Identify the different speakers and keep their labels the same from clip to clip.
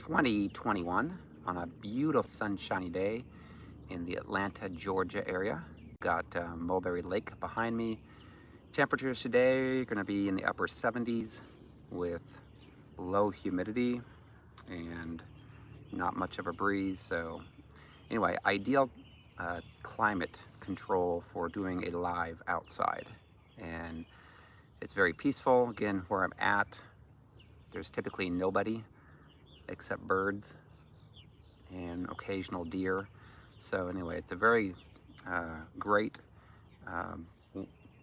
Speaker 1: 2021 on a beautiful sunshiny day in the Atlanta, Georgia area. Got Mulberry Lake behind me. Temperatures today are going to be in the upper 70s with low humidity and not much of a breeze. So anyway, ideal climate control for doing a live outside. And it's very peaceful. Again, where I'm at, there's typically nobody except birds and occasional deer. So anyway, it's a very great um,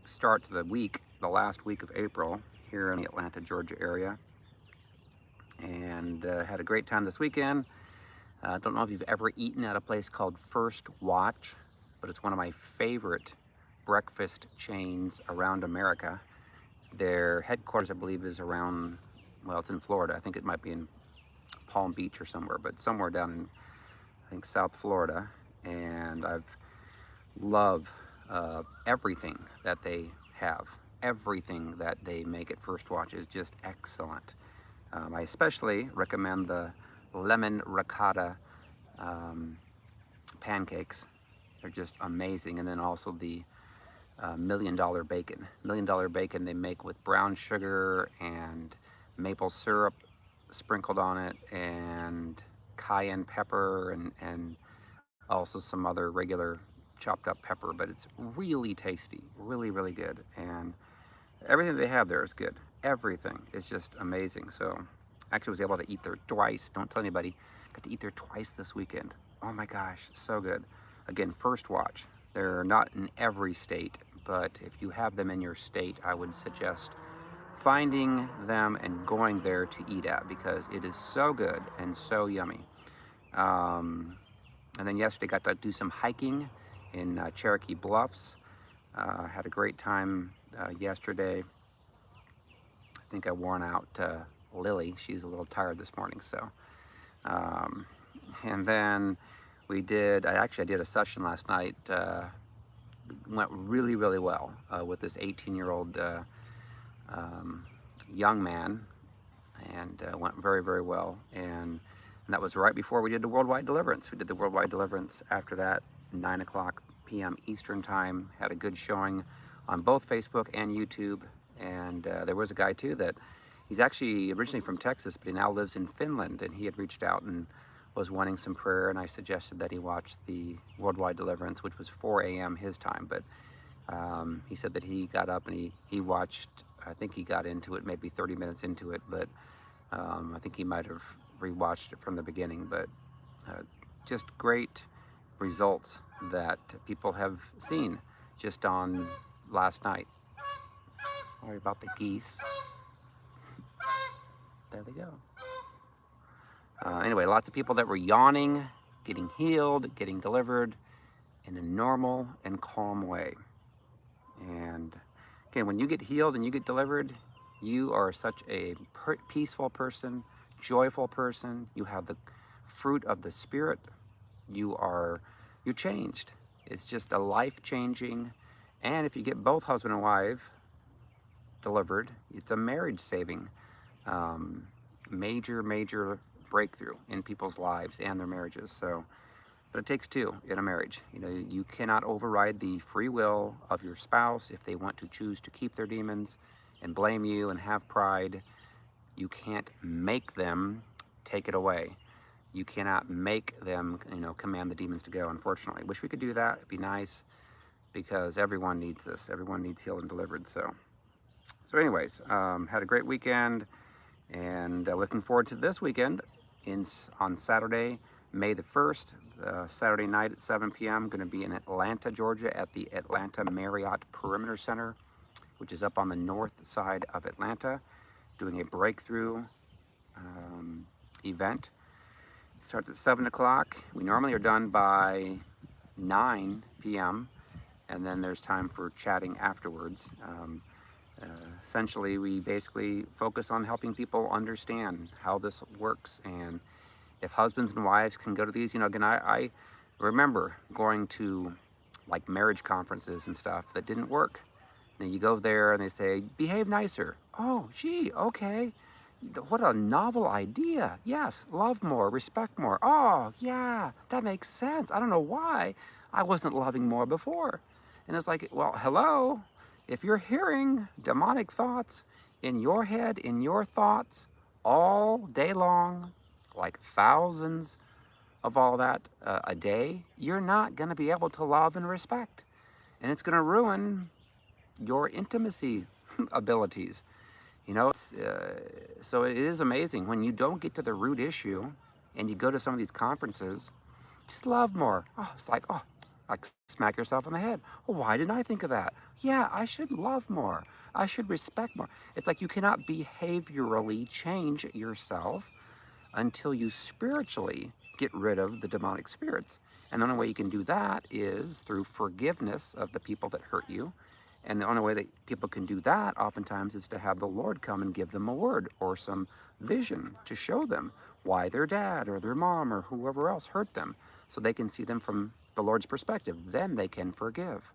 Speaker 1: start to the week, the last week of April here in the Atlanta, Georgia area. And had a great time this weekend. Don't know if you've ever eaten at a place called First Watch, but it's one of my favorite breakfast chains around America. Their headquarters, I believe, is around, well, it's in Florida. I think it might be in Palm Beach or somewhere, but somewhere down in, I think, South Florida. And I've loved everything that they have. Everything that they make at First Watch is just excellent. I especially recommend the lemon ricotta pancakes. They're just amazing. And then also the $1 Million bacon. $1 Million bacon they make with brown sugar and maple syrup sprinkled on it, and cayenne pepper, and also some other regular chopped up pepper, but it's really tasty, really, really good. And everything they have there is good. Everything is just amazing. So actually was able to eat there twice. Don't tell anybody. Got to eat there twice this weekend. Oh my gosh, so good. Again, First Watch. They're not in every state, but if you have them in your state, I would suggest finding them and going there to eat at, because it is so good and so yummy. And then yesterday got to do some hiking in Cherokee Bluffs. Had a great time yesterday. I think I worn out Lily. She's a little tired this morning. So, and then I did a session last night. Went really, really well with this 18-year-old young man, and went very, very well. And that was right before we did the Worldwide Deliverance. We did the Worldwide Deliverance after that, 9 o'clock p.m. Eastern Time. Had a good showing on both Facebook and YouTube. And there was a guy too that he's actually originally from Texas, but he now lives in Finland. And he had reached out and was wanting some prayer. And I suggested that he watch the Worldwide Deliverance, which was 4 a.m. his time. But he said that he got up and he watched, I think he got into it maybe 30 minutes into it, but I think he might have rewatched it from the beginning. But just great results that people have seen just on last night. Sorry about the geese. There they go. Anyway, lots of people that were yawning, getting healed, getting delivered in a normal and calm way. And again, when you get healed and you get delivered, you are such a peaceful person, joyful person. You have the fruit of the Spirit. You're changed. It's just a life-changing. And if you get both husband and wife delivered, it's a marriage-saving major breakthrough in people's lives and their marriages. So, but it takes two in a marriage. You know, you cannot override the free will of your spouse if they want to choose to keep their demons and blame you and have pride. You can't make them take it away. You cannot make them, command the demons to go, unfortunately. Wish we could do that. It'd be nice, because everyone needs this. Everyone needs healed and delivered. So anyways, had a great weekend, and looking forward to this weekend on Saturday, May the 1st, Saturday night at 7 p.m. Going to be in Atlanta, Georgia at the Atlanta Marriott Perimeter Center, which is up on the north side of Atlanta, doing a breakthrough event. It starts at 7 o'clock. We normally are done by 9 p.m., and then there's time for chatting afterwards. Essentially, we basically focus on helping people understand how this works, and if husbands and wives can go to these, again, I remember going to like marriage conferences and stuff that didn't work. And you go there and they say, behave nicer. Oh, gee, okay. What a novel idea. Yes, love more, respect more. Oh, yeah, that makes sense. I don't know why I wasn't loving more before. And it's like, well, hello, if you're hearing demonic thoughts in your head, in your thoughts, all day long, like thousands of all that a day, you're not going to be able to love and respect. And it's going to ruin your intimacy abilities. So it is amazing when you don't get to the root issue and you go to some of these conferences, just love more. Oh, it's like smack yourself on the head. Well, why didn't I think of that? Yeah, I should love more. I should respect more. It's like you cannot behaviorally change yourself until you spiritually get rid of the demonic spirits. And the only way you can do that is through forgiveness of the people that hurt you. And the only way that people can do that oftentimes is to have the Lord come and give them a word or some vision to show them why their dad or their mom or whoever else hurt them, so they can see them from the Lord's perspective. Then they can forgive.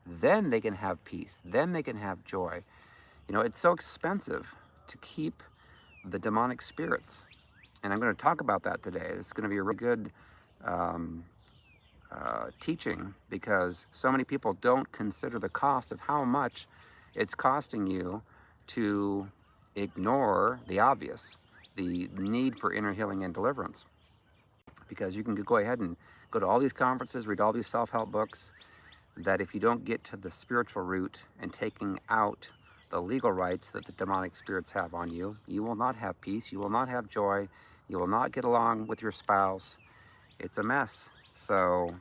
Speaker 1: Then they can have peace. Then they can have joy. It's so expensive to keep the demonic spirits. And I'm going to talk about that today. It's going to be a really good um, teaching, because so many people don't consider the cost of how much it's costing you to ignore the obvious, the need for inner healing and deliverance. Because you can go ahead and go to all these conferences, read all these self-help books, that if you don't get to the spiritual root and taking out the legal rights that the demonic spirits have on you, you will not have peace, you will not have joy, you will not get along with your spouse. It's a mess. So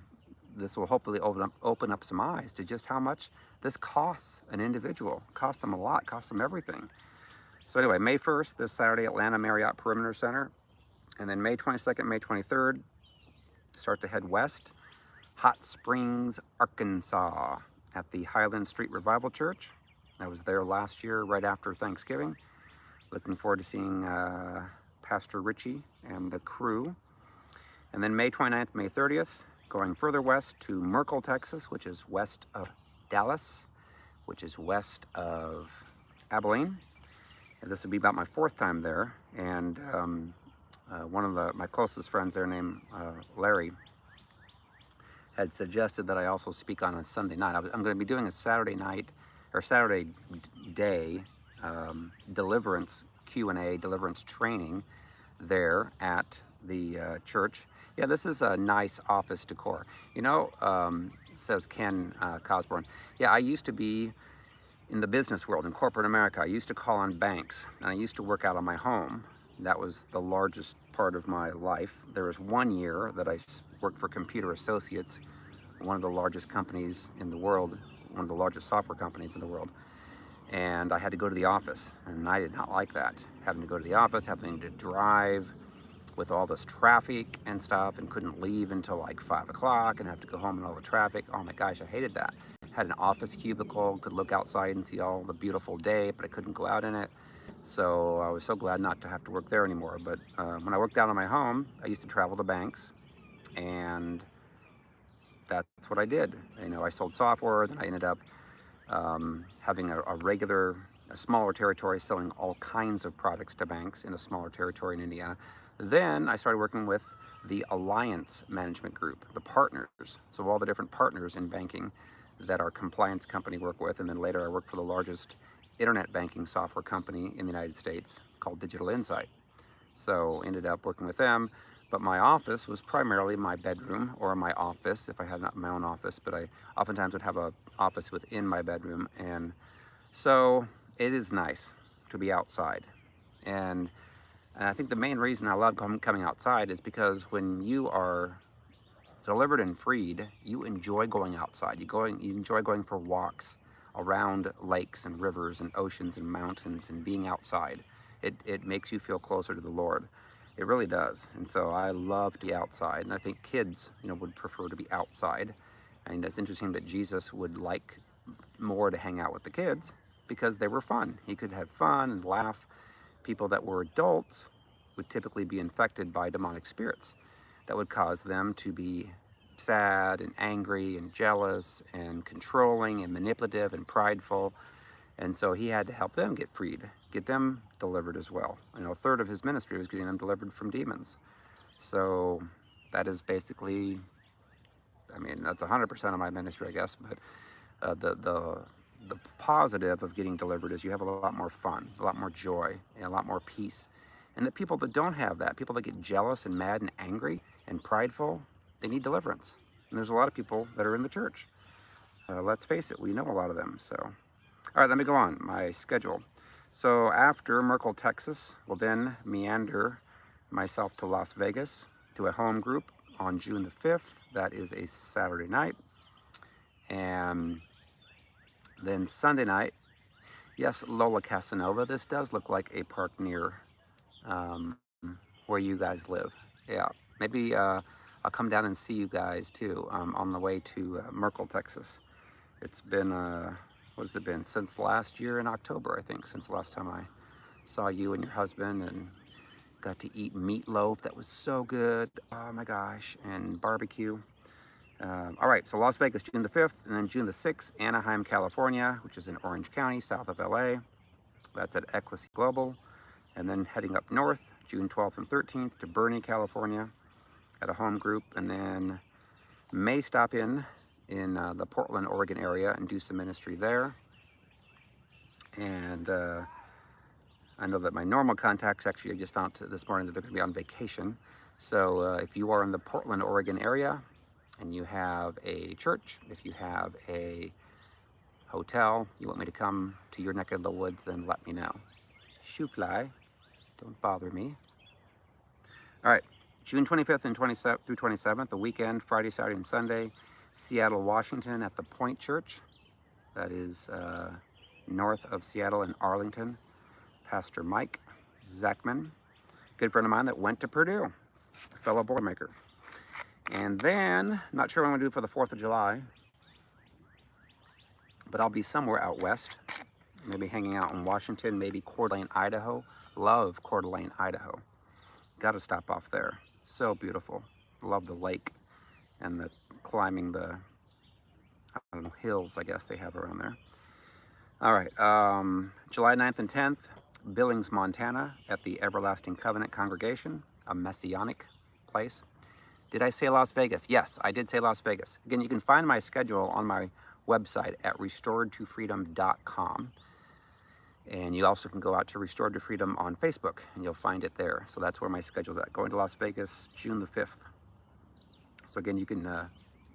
Speaker 1: this will hopefully open up some eyes to just how much this costs an individual. It costs them a lot, costs them everything. So anyway, May 1st, this Saturday, Atlanta Marriott Perimeter Center. And then May 22nd, May 23rd, start to head west, Hot Springs, Arkansas, at the Highland Street Revival Church. I was there last year right after Thanksgiving. Looking forward to seeing Pastor Richie and the crew. And then May 29th, May 30th, going further west to Merkel, Texas, which is west of Dallas, which is west of Abilene. And this will be about my 4th time there. And one of my closest friends there, named Larry, had suggested that I also speak on a Sunday night. I'm going to be doing a Saturday night or Saturday day deliverance Q&A, deliverance training there at the church. Yeah, this is a nice office decor. Says Ken Cosborn. Yeah, I used to be in the business world, in corporate America. I used to call on banks, and I used to work out of my home. That was the largest part of my life. There was one year that I worked for Computer Associates, one of the largest companies in the world, one of the largest software companies in the world. And I had to go to the office, and I did not like that. Having to go to the office, having to drive with all this traffic and stuff, and couldn't leave until like 5 o'clock and have to go home in all the traffic. Oh my gosh, I hated that. Had an office cubicle, could look outside and see all the beautiful day, but I couldn't go out in it. So I was so glad not to have to work there anymore. But when I worked out of my home, I used to travel to banks, and that's what I did. I sold software, then I ended up having a smaller territory, selling all kinds of products to banks in a smaller territory in Indiana. Then I started working with the Alliance Management Group, the partners. So all the different partners in banking that our compliance company work with. And then later I worked for the largest internet banking software company in the United States called Digital Insight. So ended up working with them. But my office was primarily my bedroom, or my office if I had my own office, but I oftentimes would have an office within my bedroom. And so it is nice to be outside. And I think the main reason I love coming outside is because when you are delivered and freed, you enjoy going outside. You enjoy going for walks around lakes and rivers and oceans and mountains and being outside. It makes you feel closer to the Lord. It really does. And so I love to be outside. And I think kids, would prefer to be outside. And it's interesting that Jesus would like more to hang out with the kids because they were fun. He could have fun and laugh. People that were adults would typically be infected by demonic spirits that would cause them to be sad and angry and jealous and controlling and manipulative and prideful. And so he had to help them get freed. get them delivered as well. You know, a third of his ministry was getting them delivered from demons. So that is basically, I mean, that's 100% of my ministry, I guess. But the positive of getting delivered is you have a lot more fun, a lot more joy, and a lot more peace. And the people that don't have that, people that get jealous and mad and angry and prideful, they need deliverance. And there's a lot of people that are in the church. Let's face it, we know a lot of them. So, all right, let me go on. My schedule. So after Merkel, Texas, we'll then meander myself to Las Vegas to a home group on June the 5th. That is a Saturday night. And then Sunday night, yes, Lola Casanova. This does look like a park near where you guys live. Yeah, maybe I'll come down and see you guys too on the way to Merkel, Texas. It's been, what has it been, since last year in October, I think, since the last time I saw you and your husband, and got to eat meatloaf. That was so good. Oh my gosh, and barbecue. All right, so Las Vegas, June the 5th, and then June the 6th, Anaheim, California, which is in Orange County, south of LA. That's at Ecclesia Global. And then heading up north, June 12th and 13th to Bernie, California, at a home group. And then may stop in the Portland, Oregon area and do some ministry there. And I know that my normal contacts, actually, I just found this morning that they're going to be on vacation. So if you are in the Portland, Oregon area, and you have a church, if you have a hotel, you want me to come to your neck of the woods, then let me know. Shoo fly, don't bother me. All right, June 25th and 27th through 27th, the weekend, Friday, Saturday, and Sunday, Seattle, Washington at the Point Church. That is north of Seattle in Arlington. Pastor Mike Zachman, good friend of mine that went to Purdue, a fellow Boilermaker. And then, not sure what I'm going to do for the 4th of July, but I'll be somewhere out west, maybe hanging out in Washington, maybe Coeur d'Alene, Idaho. Love Coeur d'Alene, Idaho. Got to stop off there. So beautiful. Love the lake and the climbing the, I don't know, hills, I guess they have around there. All right, July 9th and 10th, Billings, Montana, at the Everlasting Covenant Congregation, a Messianic place. Did I say Las Vegas? Yes, I did say Las Vegas. Again, you can find my schedule on my website at restoredtofreedom.com. And you also can go out to Restored to Freedom on Facebook, and you'll find it there. So that's where my schedule's at. Going to Las Vegas, June the 5th. So again, you can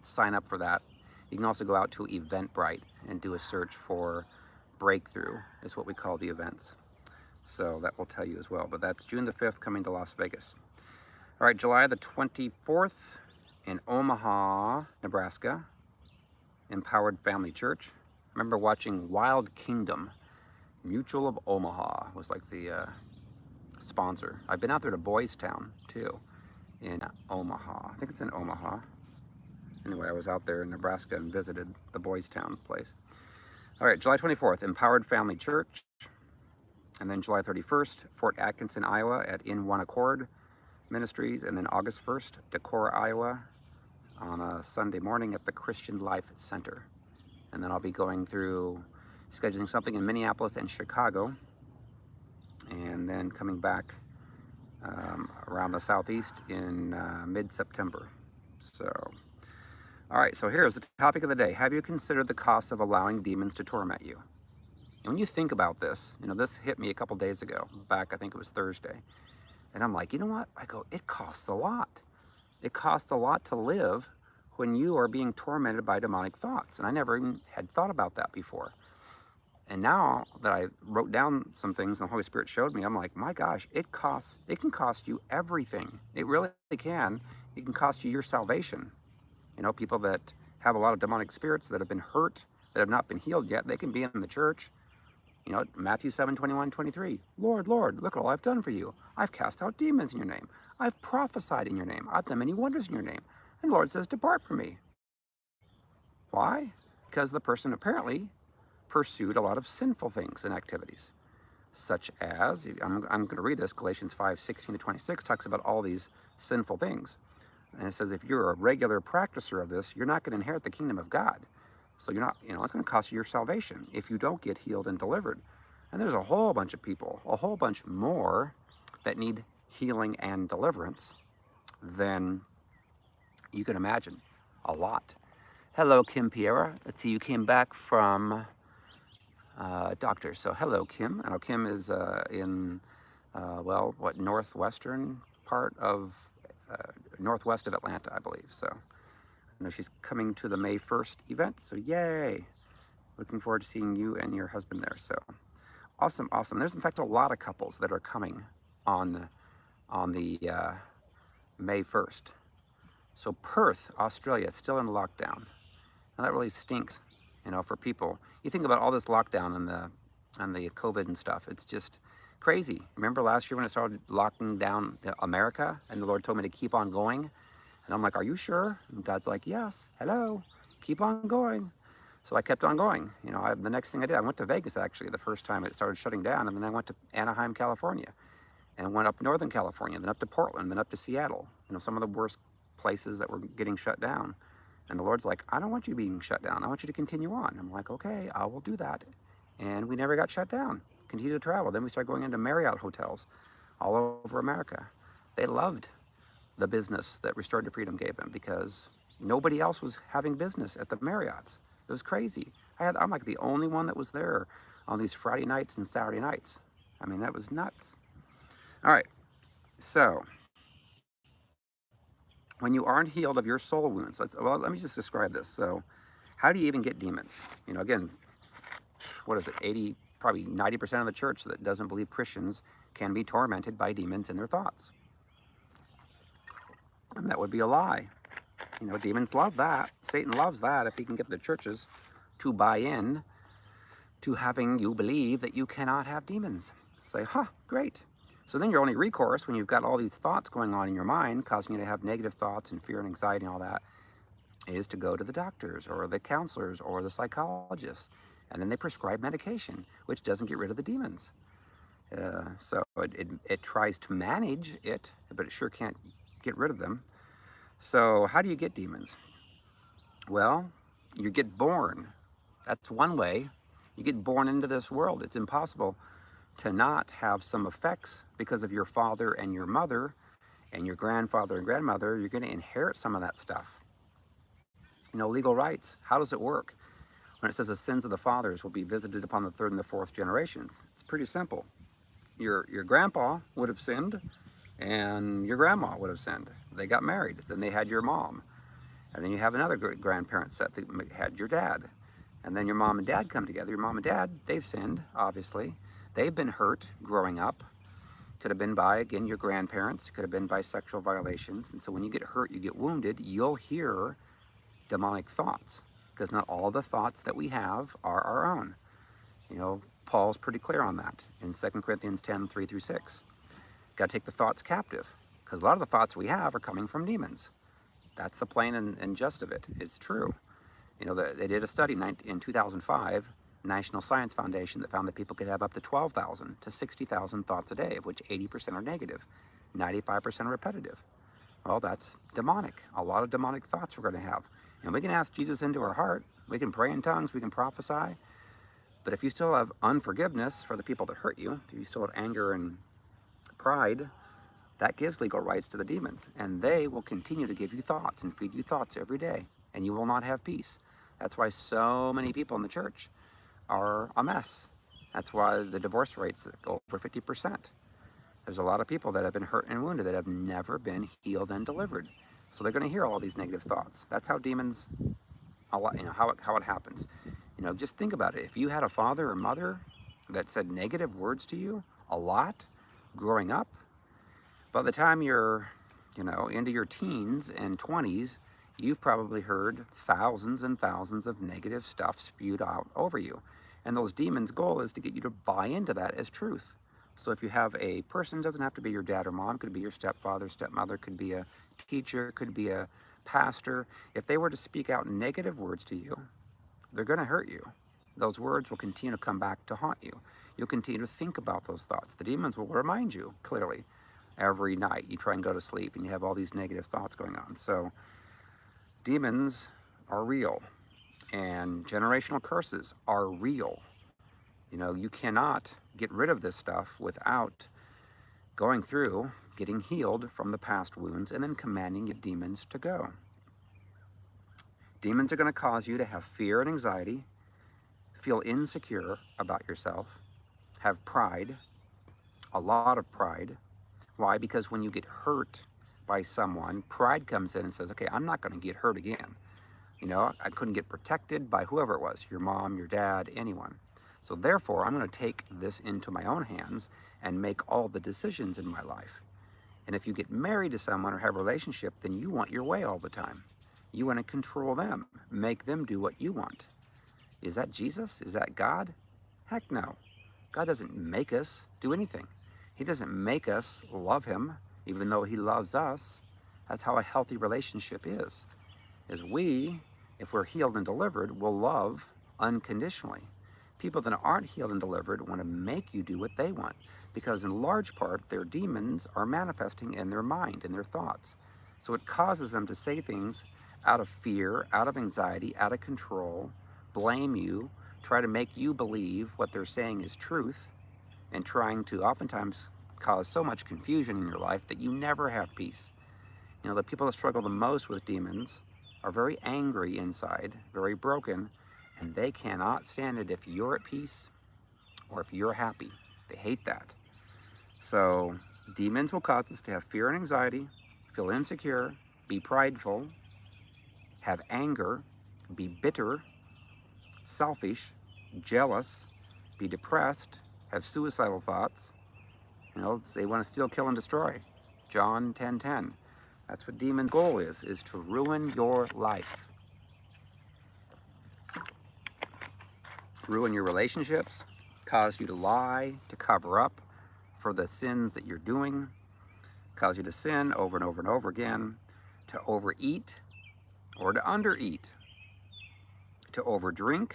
Speaker 1: sign up for that. You can also go out to Eventbrite and do a search for Breakthrough, is what we call the events. So that will tell you as well. But that's June the 5th, coming to Las Vegas. All right, July the 24th in Omaha, Nebraska, Empowered Family Church. I remember watching Wild Kingdom. Mutual of Omaha was like the sponsor. I've been out there to Boys Town too, in Omaha. I think it's in Omaha. Anyway, I was out there in Nebraska and visited the Boys Town place. All right, July 24th, Empowered Family Church. And then July 31st, Fort Atkinson, Iowa at In One Accord Ministries. And then August 1st, Decorah, Iowa on a Sunday morning at the Christian Life Center. And then I'll be going through scheduling something in Minneapolis and Chicago, and then coming back around the Southeast in mid-September. So, all right, so here's the topic of the day. Have you considered the cost of allowing demons to torment you? And when you think about this, you know, this hit me a couple days ago, back, I think it was Thursday, and I'm like, you know what? I go, it costs a lot. It costs a lot to live when you are being tormented by demonic thoughts, and I never even had thought about that before. And now that I wrote down some things and the Holy Spirit showed me, I'm like, my gosh, it can cost you everything. It really can. It can cost you your salvation. You know, people that have a lot of demonic spirits that have been hurt, that have not been healed yet, they can be in the church. You know, Matthew 7:21-23. Lord, Lord, look all I've done for you. I've cast out demons in your name. I've prophesied in your name. I've done many wonders in your name. And the Lord says, depart from me. Why? Because the person apparently pursued a lot of sinful things and activities, such as, I'm going to read this, Galatians 5:16-26 talks about all these sinful things. And it says, if you're a regular practicer of this, you're not going to inherit the kingdom of God. So you're not, you know, it's going to cost you your salvation if you don't get healed and delivered. And there's a whole bunch of people, a whole bunch more, that need healing and deliverance than you can imagine. A lot. Hello, Kim Piera. Let's see, you came back from doctor. So hello, Kim. I know Kim is in, well, what, northwestern part of, northwest of Atlanta, I believe. So I know she's coming to the May 1st event. So yay. Looking forward to seeing you and your husband there. So awesome, awesome. There's in fact a lot of couples that are coming on the May 1st. So Perth, Australia, is still in lockdown. And that really stinks, you know, for people. You think about all this lockdown and the COVID and stuff. It's just crazy. Remember last year when it started locking down America, and the Lord told me to keep on going? And I'm like, are you sure? And God's like, yes, hello, keep on going. So I kept on going. You know, the next thing I did, I went to Vegas actually the first time it started shutting down, and then I went to Anaheim, California, and went up Northern California, then up to Portland, then up to Seattle. You know, some of the worst places that were getting shut down. And the Lord's like, I don't want you being shut down. I want you to continue on. I'm like, okay, I will do that. And we never got shut down. Continue to travel. Then we started going into Marriott hotels all over America. They loved the business that Restored to Freedom gave them because nobody else was having business at the Marriotts. It was crazy. I'm like the only one that was there on these Friday nights and Saturday nights. I mean, that was nuts. All right, so when you aren't healed of your soul wounds, well, let me just describe this. So how do you even get demons? You know, again, what is it, 80, probably 90% of the church that doesn't believe Christians can be tormented by demons in their thoughts. And that would be a lie. You know, demons love that. Satan loves that if he can get the churches to buy in to having you believe that you cannot have demons. Say, huh, great. So then your only recourse when you've got all these thoughts going on in your mind, causing you to have negative thoughts and fear and anxiety and all that, is to go to the doctors or the counselors or the psychologists. And then they prescribe medication, which doesn't get rid of the demons. So it tries to manage it, but it sure can't get rid of them. So how do you get demons? Well, you get born. That's one way. You get born into this world. It's impossible to not have some effects because of your father and your mother and your grandfather and grandmother. You're going to inherit some of that stuff. You know, legal rights, how does it work? When it says the sins of the fathers will be visited upon the third and the fourth generations, it's pretty simple. Your grandpa would have sinned and your grandma would have sinned. They got married, then they had your mom. And then you have another grandparent set that had your dad. And then your mom and dad come together. Your mom and dad, they've sinned, obviously. They've been hurt growing up. Could have been by, again, your grandparents. Could have been by sexual violations. And so when you get hurt, you get wounded, you'll hear demonic thoughts. Because not all the thoughts that we have are our own. You know, Paul's pretty clear on that in 2 Corinthians 10, 3 through 6. Got to take the thoughts captive. Because a lot of the thoughts we have are coming from demons. That's the plain and just of it. It's true. You know, they did a study in 2005, National Science Foundation, that found that people could have up to 12,000 to 60,000 thoughts a day, of which 80% are negative, 95% are repetitive. Well, that's demonic. A lot of demonic thoughts we're going to have. And we can ask Jesus into our heart. We can pray in tongues. We can prophesy. But if you still have unforgiveness for the people that hurt you, if you still have anger and pride, that gives legal rights to the demons. And they will continue to give you thoughts and feed you thoughts every day. And you will not have peace. That's why so many people in the church are a mess. That's why the divorce rates go over 50%. There's a lot of people that have been hurt and wounded that have never been healed and delivered. So they're going to hear all these negative thoughts. That's how demons, you know, how it happens. You know, just think about it. If you had a father or mother that said negative words to you a lot growing up, by the time you're, you know, into your teens and 20s, you've probably heard thousands and thousands of negative stuff spewed out over you. And those demons' goal is to get you to buy into that as truth. So if you have a person, doesn't have to be your dad or mom, could be your stepfather, stepmother, could be a teacher, could be a pastor. If they were to speak out negative words to you, they're going to hurt you. Those words will continue to come back to haunt you. You'll continue to think about those thoughts. The demons will remind you, clearly, every night. You try and go to sleep and you have all these negative thoughts going on. So demons are real, and generational curses are real. You know, you cannot get rid of this stuff without going through, getting healed from the past wounds, and then commanding your demons to go. Demons are going to cause you to have fear and anxiety, feel insecure about yourself, have pride, a lot of pride. Why? Because when you get hurt by someone, pride comes in and says, okay, I'm not going to get hurt again. You know, I couldn't get protected by whoever it was, your mom, your dad, anyone. So therefore, I'm going to take this into my own hands and make all the decisions in my life. And if you get married to someone or have a relationship, then you want your way all the time. You want to control them, make them do what you want. Is that Jesus? Is that God? Heck no. God doesn't make us do anything. He doesn't make us love him, even though he loves us. That's how a healthy relationship is we, if we're healed and delivered, will love unconditionally. People that aren't healed and delivered want to make you do what they want, because in large part, their demons are manifesting in their mind, in their thoughts. So it causes them to say things out of fear, out of anxiety, out of control, blame you, try to make you believe what they're saying is truth, and trying to oftentimes cause so much confusion in your life that you never have peace. You know, the people that struggle the most with demons are very angry inside, very broken, and they cannot stand it if you're at peace or if you're happy. They hate that. So demons will cause us to have fear and anxiety, feel insecure, be prideful, have anger, be bitter, selfish, jealous, be depressed, have suicidal thoughts. You know, they want to steal, kill, and destroy. John 10:10. That's what demon goal is to ruin your life. Ruin your relationships, cause you to lie, to cover up for the sins that you're doing, cause you to sin over and over and over again, to overeat or to undereat, to overdrink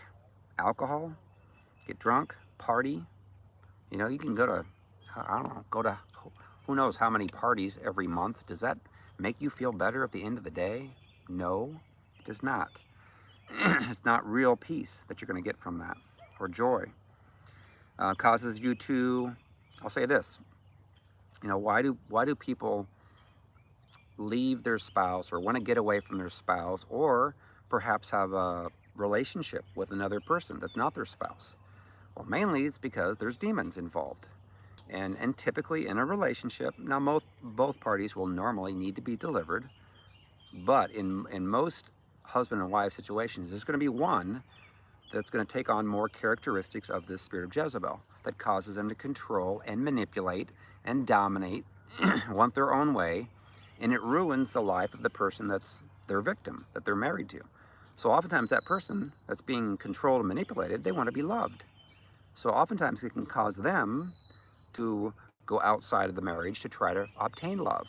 Speaker 1: alcohol, get drunk, party. You know, you can go to, I don't know, go to who knows how many parties every month. Does that make you feel better at the end of the day? No, it does not. It's not real peace that you're going to get from that, or joy. Causes you to, I'll say this, you know, why do people leave their spouse or want to get away from their spouse, or perhaps have a relationship with another person that's not their spouse? Well, mainly it's because there's demons involved. And typically in a relationship, now both parties will normally need to be delivered, but in most husband and wife situations, there's going to be one that's going to take on more characteristics of this spirit of Jezebel that causes them to control and manipulate and dominate, want their own way, and it ruins the life of the person that's their victim, that they're married to. So oftentimes that person that's being controlled and manipulated, they want to be loved. So oftentimes it can cause them to go outside of the marriage to try to obtain love.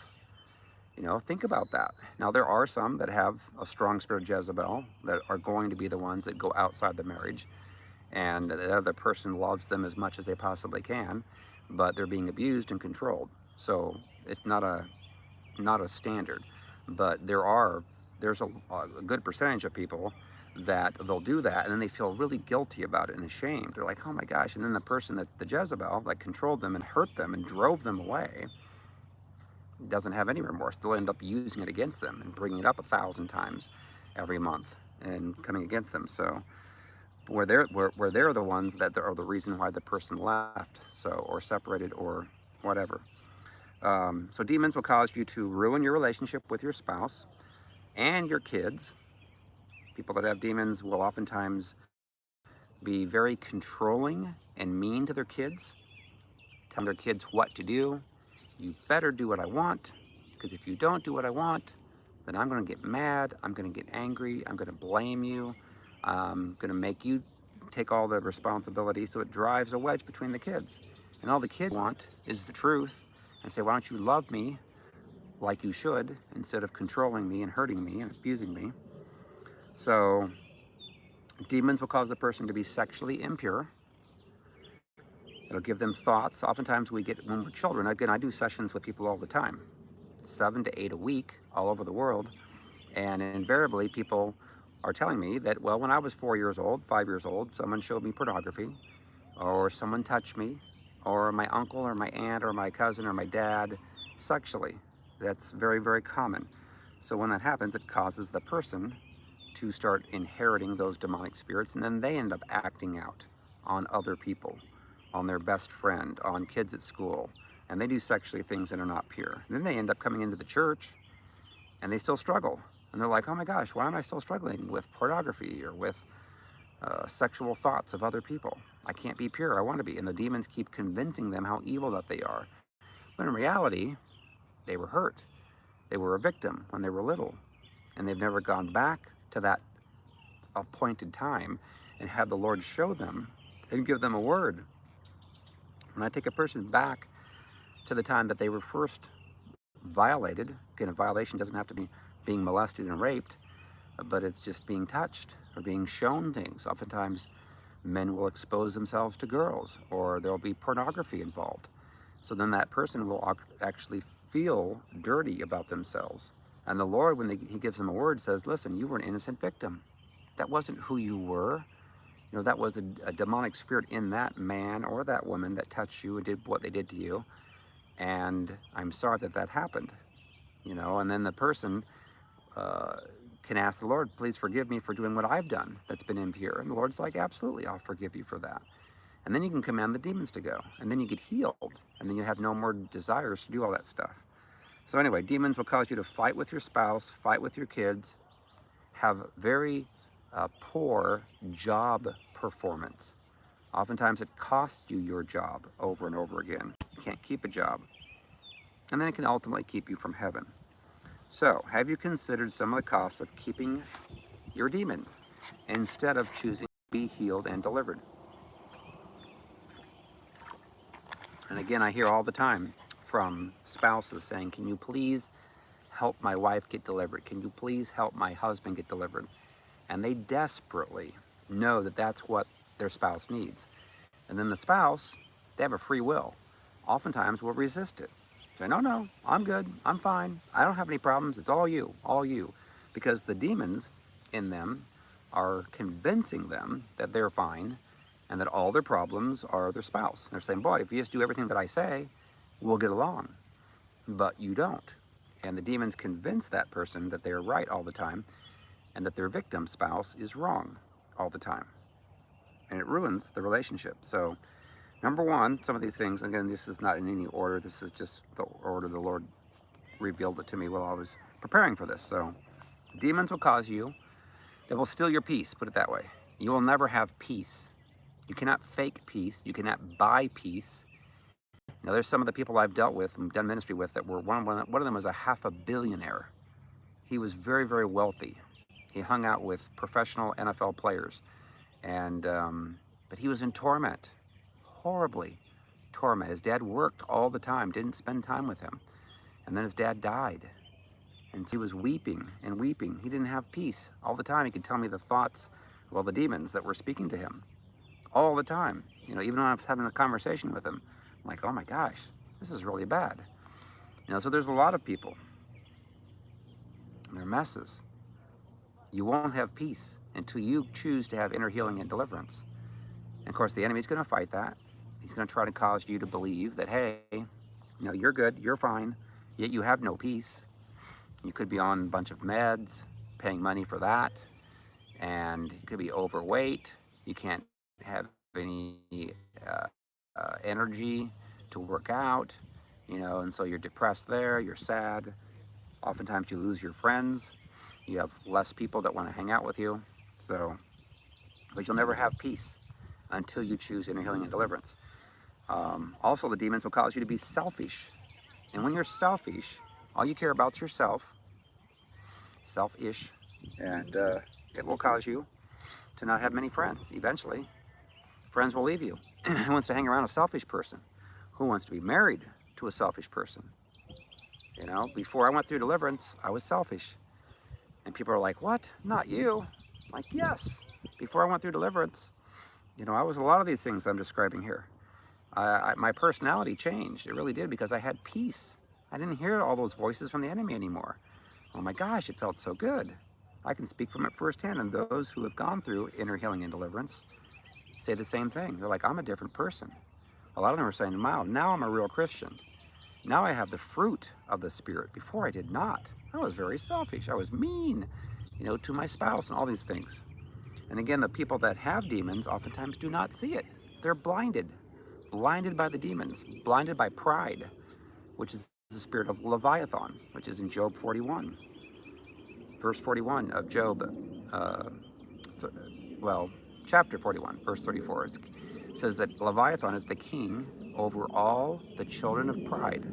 Speaker 1: You know, think about that. Now, there are some that have a strong spirit of Jezebel that are going to be the ones that go outside the marriage, and the other person loves them as much as they possibly can, but they're being abused and controlled. So it's not a standard, but there's a good percentage of people that they'll do that, and then they feel really guilty about it and ashamed. They're like, oh my gosh. And then the person that's the Jezebel that controlled them and hurt them and drove them away doesn't have any remorse. They'll end up using it against them and bringing it up 1,000 times every month and coming against them. So where they're the ones that are the reason why the person left, so, or separated or whatever. So demons will cause you to ruin your relationship with your spouse and your kids. People that have demons will oftentimes be very controlling and mean to their kids, telling their kids what to do. You better do what I want, because if you don't do what I want, then I'm going to get mad, I'm going to get angry, I'm going to blame you, I'm going to make you take all the responsibility. So it drives a wedge between the kids. And all the kids want is the truth, and say, why don't you love me like you should, instead of controlling me and hurting me and abusing me. So demons will cause a person to be sexually impure. It'll give them thoughts. Oftentimes when we're children, again, I do sessions with people all the time, 7 to 8 a week, all over the world. And invariably people are telling me that, well, when I was 4 years old, 5 years old, someone showed me pornography, or someone touched me, or my uncle or my aunt or my cousin or my dad sexually. That's very, very common. So when that happens, it causes the person to start inheriting those demonic spirits, and then they end up acting out on other people, on their best friend, on kids at school, and they do sexually things that are not pure. And then they end up coming into the church and they still struggle. And they're like, oh my gosh, why am I still struggling with pornography or with sexual thoughts of other people? I can't be pure, I want to be. And the demons keep convincing them how evil that they are. But in reality, they were hurt. They were a victim when they were little. And they've never gone back to that appointed time and had the Lord show them and give them a word. When I take a person back to the time that they were first violated, again, a violation doesn't have to be being molested and raped, but it's just being touched or being shown things. Oftentimes, men will expose themselves to girls, or there'll be pornography involved. So then that person will actually feel dirty about themselves. And the Lord, when He gives them a word, says, listen, you were an innocent victim. That wasn't who you were. You know, that was a demonic spirit in that man or that woman that touched you and did what they did to you. And I'm sorry that that happened. You know, and then the person can ask the Lord, please forgive me for doing what I've done that's been impure. And the Lord's like, absolutely, I'll forgive you for that. And then you can command the demons to go. And then you get healed. And then you have no more desires to do all that stuff. So anyway, demons will cause you to fight with your spouse, fight with your kids, have very poor job performance. Oftentimes it costs you your job over and over again. You can't keep a job. And then it can ultimately keep you from heaven. So, have you considered some of the costs of keeping your demons instead of choosing to be healed and delivered? And again, I hear all the time from spouses saying, can you please help my wife get delivered? Can you please help my husband get delivered? And they desperately know that that's what their spouse needs. And then the spouse, they have a free will. Oftentimes will resist it. Say, no, I'm good, I'm fine, I don't have any problems, it's all you, all you. Because the demons in them are convincing them that they're fine and that all their problems are their spouse. And they're saying, boy, if you just do everything that I say, we'll get along. But you don't. And the demons convince that person that they're right all the time and that their victim spouse is wrong all the time. And it ruins the relationship. So, number one, some of these things, again, this is not in any order. This is just the order the Lord revealed it to me while I was preparing for this. So, demons will cause you, they will steal your peace, put it that way. You will never have peace. You cannot fake peace. You cannot buy peace. Now, there's some of the people I've dealt with and done ministry with that were, one of them was a $500 million. He was very, very wealthy. He hung out with professional NFL players. And, but he was in torment. Horribly torment. His dad worked all the time, didn't spend time with him. And then his dad died. And he was weeping and weeping. He didn't have peace. All the time he could tell me the thoughts of all the demons that were speaking to him. All the time. You know, even when I was having a conversation with him, I'm like, oh my gosh, this is really bad. You know, so there's a lot of people. And they're messes. You won't have peace until you choose to have inner healing and deliverance. And of course, the enemy's going to fight that. He's going to try to cause you to believe that, hey, you know, you're good, you're fine, yet you have no peace. You could be on a bunch of meds, paying money for that, and you could be overweight. You can't have any energy to work out, you know, and so you're depressed there, you're sad. Oftentimes you lose your friends. You have less people that want to hang out with you. So, but you'll never have peace until you choose inner healing and deliverance. Also, the demons will cause you to be selfish. And when you're selfish, all you care about is yourself, selfish, and it will cause you to not have many friends. Eventually, friends will leave you. Who wants to hang around a selfish person? Who wants to be married to a selfish person? You know, before I went through deliverance, I was selfish. And people are like, what? Not you? I'm like, yes. Before I went through deliverance, you know, I was a lot of these things I'm describing here. My personality changed. It really did, because I had peace. I didn't hear all those voices from the enemy anymore. Oh my gosh, it felt so good. I can speak from it firsthand, and those who have gone through inner healing and deliverance say the same thing. They're like, I'm a different person. A lot of them are saying, wow, now I'm a real Christian. Now I have the fruit of the Spirit. Before I did not. I was very selfish. I was mean, to my spouse and all these things. And again, the people that have demons oftentimes do not see it. They're blinded by the demons, blinded by pride, which is the spirit of Leviathan, which is in Job 41. Verse 41 of Job, chapter 41, verse 34. It says that Leviathan is the king over all the children of pride.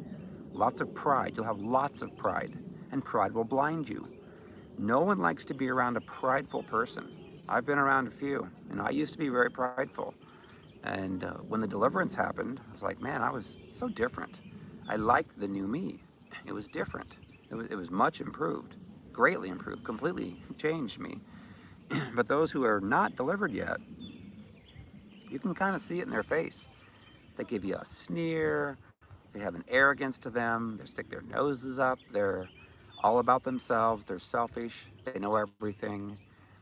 Speaker 1: Lots of pride. You'll have lots of pride, and pride will blind you. No one likes to be around a prideful person. I've been around a few, and I used to be very prideful. And when the deliverance happened, I was like, man, I was so different. I liked the new me. It was different. It was much improved, greatly improved, completely changed me. But those who are not delivered yet, you can kind of see it in their face. They give you a sneer. They have an arrogance to them. They stick their noses up. They're all about themselves. They're selfish. They know everything.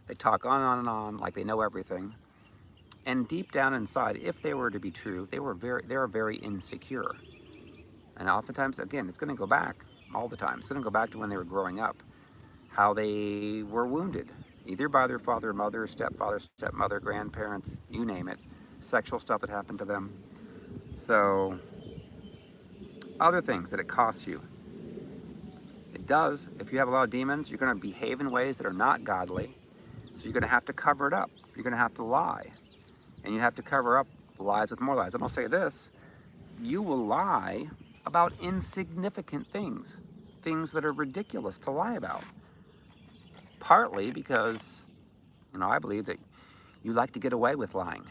Speaker 1: They talk on and on like they know everything. And deep down inside, if they were to be true, they were very insecure. And oftentimes, again, it's going to go back all the time. It's going to go back to when they were growing up, how they were wounded, either by their father, mother, stepfather, stepmother, grandparents, you name it, sexual stuff that happened to them. So, other things that it costs you. It does. If you have a lot of demons, you're going to behave in ways that are not godly. So you're going to have to cover it up. You're going to have to lie. And you have to cover up lies with more lies. And I'll say this, you will lie about insignificant things, things that are ridiculous to lie about. Partly because, I believe that you like to get away with lying.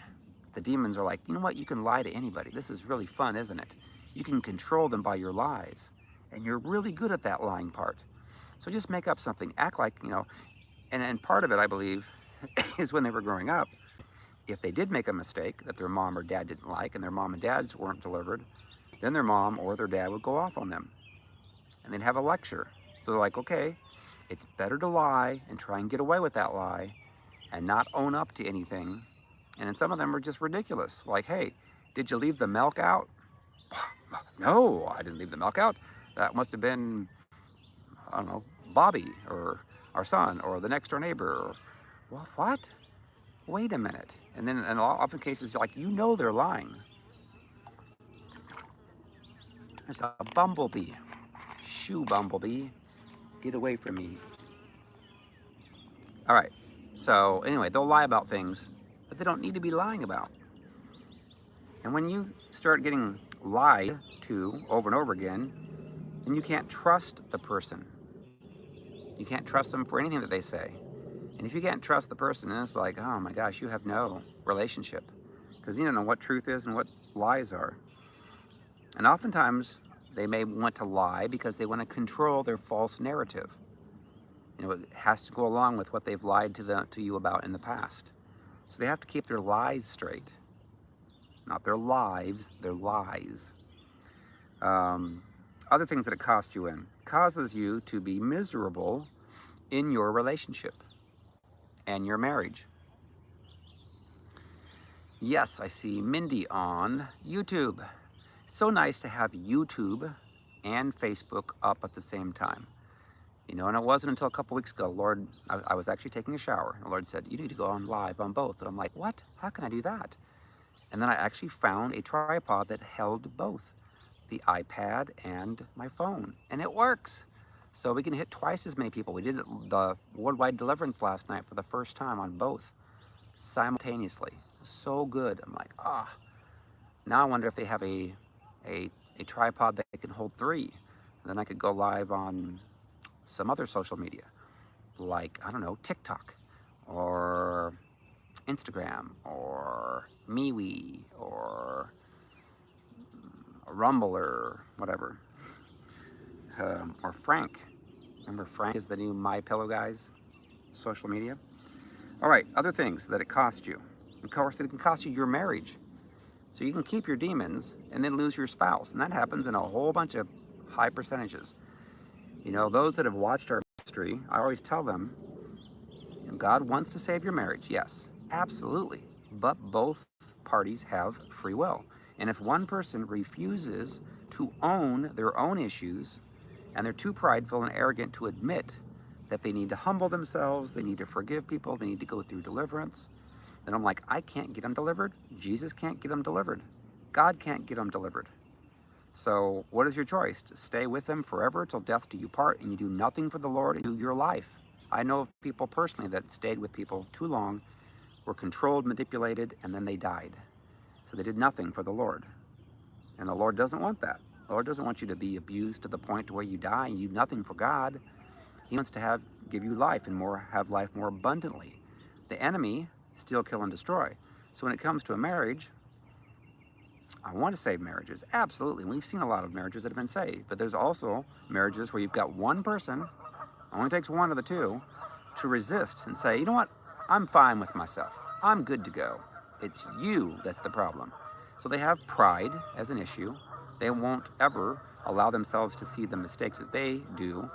Speaker 1: The demons are like, you know what, you can lie to anybody. This is really fun, isn't it? You can control them by your lies. And you're really good at that lying part. So just make up something, act like, and part of it, I believe, is when they were growing up, if they did make a mistake that their mom or dad didn't like and their mom and dads weren't delivered, then their mom or their dad would go off on them. And they'd have a lecture. So they're like, okay, it's better to lie and try and get away with that lie and not own up to anything. And then some of them are just ridiculous. Like, hey, did you leave the milk out? No, I didn't leave the milk out. That must have been, I don't know, Bobby or our son or the next door neighbor. Or, well, what? Wait a minute. And then in often cases, like, they're lying. There's a bumblebee. Shoo, bumblebee. Get away from me. All right. So anyway, they'll lie about things that they don't need to be lying about. And when you start getting lied to over and over again, then you can't trust the person. You can't trust them for anything that they say. And if you can't trust the person, then it's like, oh my gosh, you have no relationship. Because you don't know what truth is and what lies are. And oftentimes, they may want to lie because they want to control their false narrative. It has to go along with what they've lied to you about in the past. So they have to keep their lies straight. Not their lives, their lies. Other things that it costs you causes you to be miserable in your relationship and your marriage. Yes, I see Mindy on YouTube. So nice to have YouTube and Facebook up at the same time. And it wasn't until a couple weeks ago, Lord, I was actually taking a shower. The Lord said, you need to go on live on both. And I'm like, what? How can I do that? And then I actually found a tripod that held both, the iPad and my phone. And it works. So we can hit twice as many people. We did the worldwide deliverance last night for the first time on both simultaneously. So good. I'm like, Now I wonder if they have a tripod that can hold 3. And then I could go live on some other social media, like, I don't know, TikTok or Instagram or MeWe or Rumble or whatever. Or Frank. Remember Frank is the new My Pillow guys, social media. All right, other things that it costs you. Of course, it can cost you your marriage. So you can keep your demons and then lose your spouse. And that happens in a whole bunch of high percentages. Those that have watched our history, I always tell them, God wants to save your marriage. Yes, absolutely. But both parties have free will. And if one person refuses to own their own issues, and they're too prideful and arrogant to admit that they need to humble themselves, they need to forgive people, they need to go through deliverance, then I'm like, I can't get them delivered. Jesus can't get them delivered. God can't get them delivered. So what is your choice? To stay with them forever till death do you part, and you do nothing for the Lord in your life? I know of people personally that stayed with people too long, were controlled, manipulated, and then they died. So they did nothing for the Lord. And the Lord doesn't want that. The Lord doesn't want you to be abused to the point to where you die and you do nothing for God. He wants to give you life and have life more abundantly. The enemy, steal, kill, and destroy. So when it comes to a marriage, I want to save marriages, absolutely. We've seen a lot of marriages that have been saved, but there's also marriages where you've got one person, it only takes one of the two, to resist and say, you know what, I'm fine with myself. I'm good to go. It's you that's the problem. So they have pride as an issue. They won't ever allow themselves to see the mistakes that they do,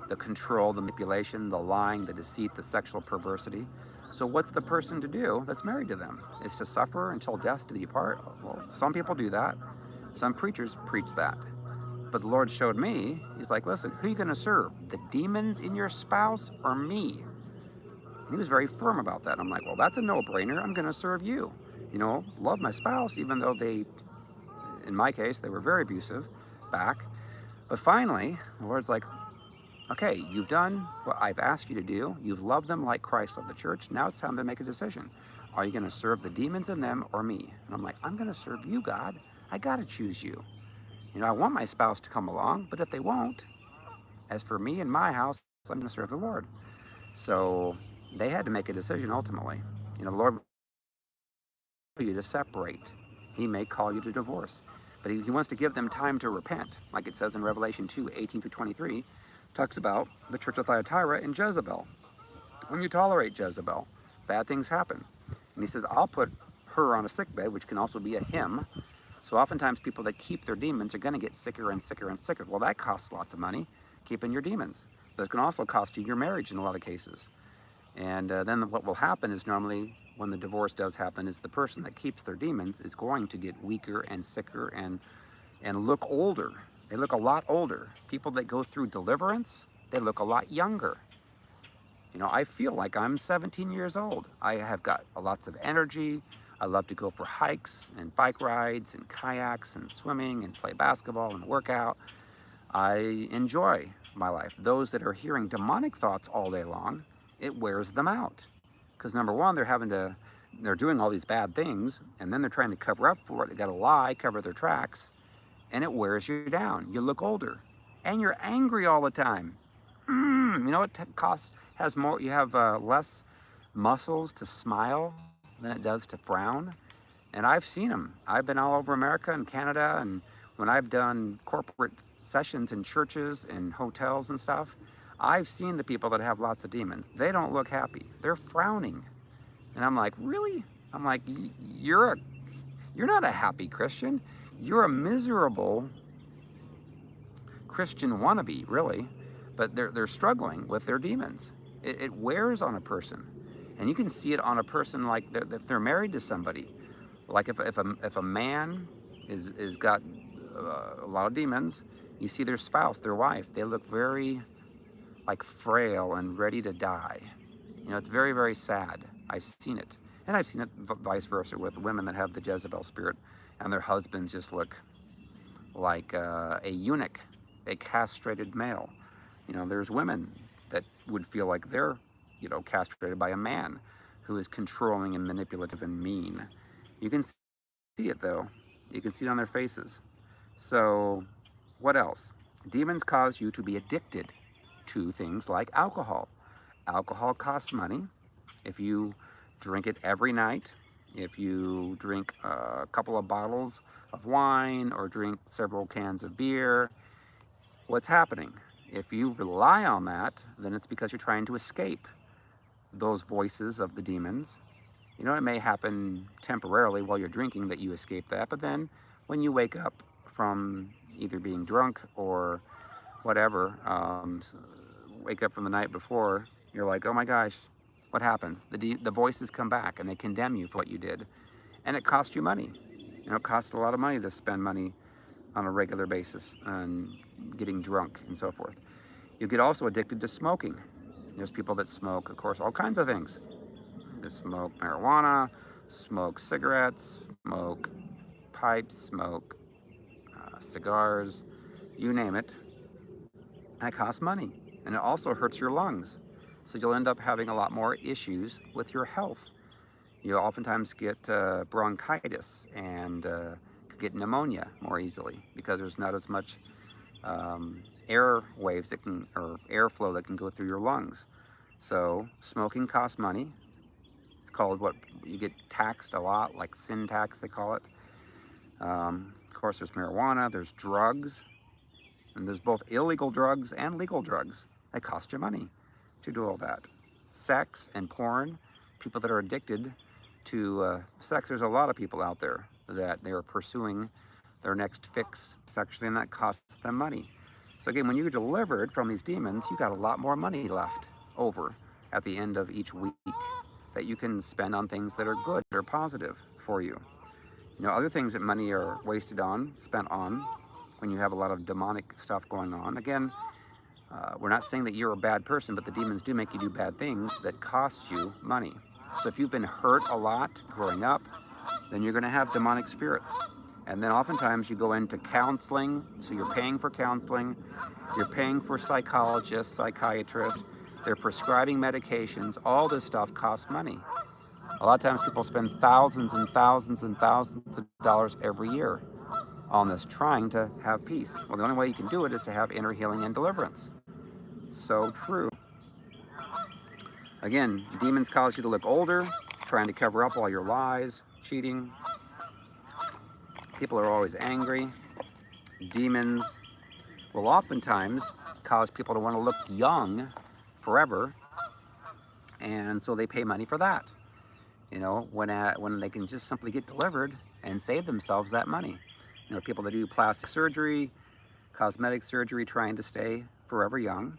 Speaker 1: the control, the manipulation, the lying, the deceit, the sexual perversity. So what's the person to do that's married to them? Is to suffer until death do you part? Well, some people do that. Some preachers preach that. But the Lord showed me, he's like, listen, who are you going to serve? The demons in your spouse or me? And he was very firm about that. I'm like, well, that's a no-brainer. I'm going to serve you. You know, love my spouse, even though they, in my case, they were very abusive back. But finally, the Lord's like, okay, you've done what I've asked you to do. You've loved them like Christ loved the church. Now it's time to make a decision. Are you going to serve the demons in them or me? And I'm like, I'm going to serve you, God. I got to choose you. You know, I want my spouse to come along, but if they won't, as for me and my house, I'm going to serve the Lord. So they had to make a decision ultimately. You know, the Lord will call you to separate. He may call you to divorce. But he wants to give them time to repent. Like it says in Revelation 2:18-23, talks about the church of Thyatira and Jezebel. When you tolerate Jezebel, bad things happen. And he says, I'll put her on a sickbed, which can also be a him. So oftentimes people that keep their demons are going to get sicker and sicker and sicker. Well, that costs lots of money, keeping your demons. But it can also cost you your marriage in a lot of cases. And then what will happen is normally when the divorce does happen is the person that keeps their demons is going to get weaker and sicker and look older. They look a lot older. People that go through deliverance, they look a lot younger. You know, I feel like I'm 17 years old. I have got lots of energy. I love to go for hikes and bike rides and kayaks and swimming and play basketball and work out. I enjoy my life. Those that are hearing demonic thoughts all day long, it wears them out. Because number one, they're doing all these bad things, and then they're trying to cover up for it. They got to lie, cover their tracks, and it wears you down. You look older, and you're angry all the time. You know what has more? You have less muscles to smile than it does to frown. And I've seen them. I've been all over America and Canada, and when I've done corporate sessions in churches and hotels and stuff, I've seen the people that have lots of demons. They don't look happy. They're frowning. And I'm like, really? I'm like, you're not a happy Christian. You're a miserable Christian wannabe, really. But they're struggling with their demons. It wears on a person. And you can see it on a person like if they're married to somebody. Like if a man is got a lot of demons, you see their spouse, their wife, they look very like frail and ready to die. You know, it's very, very sad. I've seen it. And I've seen it vice versa with women that have the Jezebel spirit and their husbands just look like a eunuch, a castrated male. You know, there's women that would feel like they're, you know, castrated by a man who is controlling and manipulative and mean. You can see it though. You can see it on their faces. So what else? Demons cause you to be addicted to things like alcohol. Alcohol costs money. If you drink it every night, if you drink a couple of bottles of wine or drink several cans of beer, what's happening? If you rely on that, then it's because you're trying to escape those voices of the demons. You know, it may happen temporarily while you're drinking that you escape that, but then when you wake up from either being drunk or whatever, wake up from the night before, you're like, oh my gosh, what happens? The voices come back and they condemn you for what you did. And it costs you money. It costs a lot of money to spend money on a regular basis and getting drunk and so forth. You get also addicted to smoking. There's people that smoke, of course, all kinds of things. They smoke marijuana, smoke cigarettes, smoke pipes, smoke cigars, you name it. That costs money, and it also hurts your lungs. So you'll end up having a lot more issues with your health. You oftentimes get bronchitis and could get pneumonia more easily because there's not as much air waves that can, or airflow that can go through your lungs. So smoking costs money. It's called what you get taxed a lot, like sin tax they call it. Of course, there's marijuana, there's drugs, and there's both illegal drugs and legal drugs that cost you money to do all that. Sex and porn, people that are addicted to sex, there's a lot of people out there that they're pursuing their next fix sexually, and that costs them money. So again, when you're delivered from these demons, you got a lot more money left over at the end of each week that you can spend on things that are good or positive for you. Other things that money are wasted on, spent on, when you have a lot of demonic stuff going on. Again, we're not saying that you're a bad person, but the demons do make you do bad things that cost you money. So if you've been hurt a lot growing up, then you're going to have demonic spirits. And then oftentimes you go into counseling, so you're paying for counseling, you're paying for psychologists, psychiatrists, they're prescribing medications, all this stuff costs money. A lot of times people spend thousands and thousands and thousands of dollars every year on this, trying to have peace. Well, the only way you can do it is to have inner healing and deliverance. So true. Again, demons cause you to look older, trying to cover up all your lies, cheating. People are always angry. Demons will oftentimes cause people to want to look young forever, and so they pay money for that. When they can just simply get delivered and save themselves that money. People that do plastic surgery, cosmetic surgery, trying to stay forever young.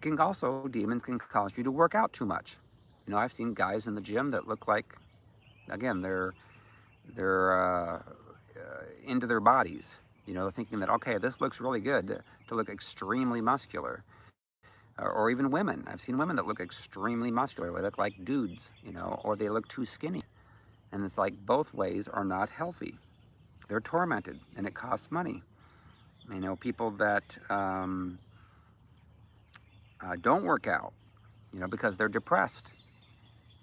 Speaker 1: Demons can cause you to work out too much. I've seen guys in the gym that look like, again, they're into their bodies. Thinking that, okay, this looks really good to look extremely muscular. Or even women. I've seen women that look extremely muscular. They look like dudes, or they look too skinny. And it's like both ways are not healthy. They're tormented, and it costs money. People that don't work out, because they're depressed.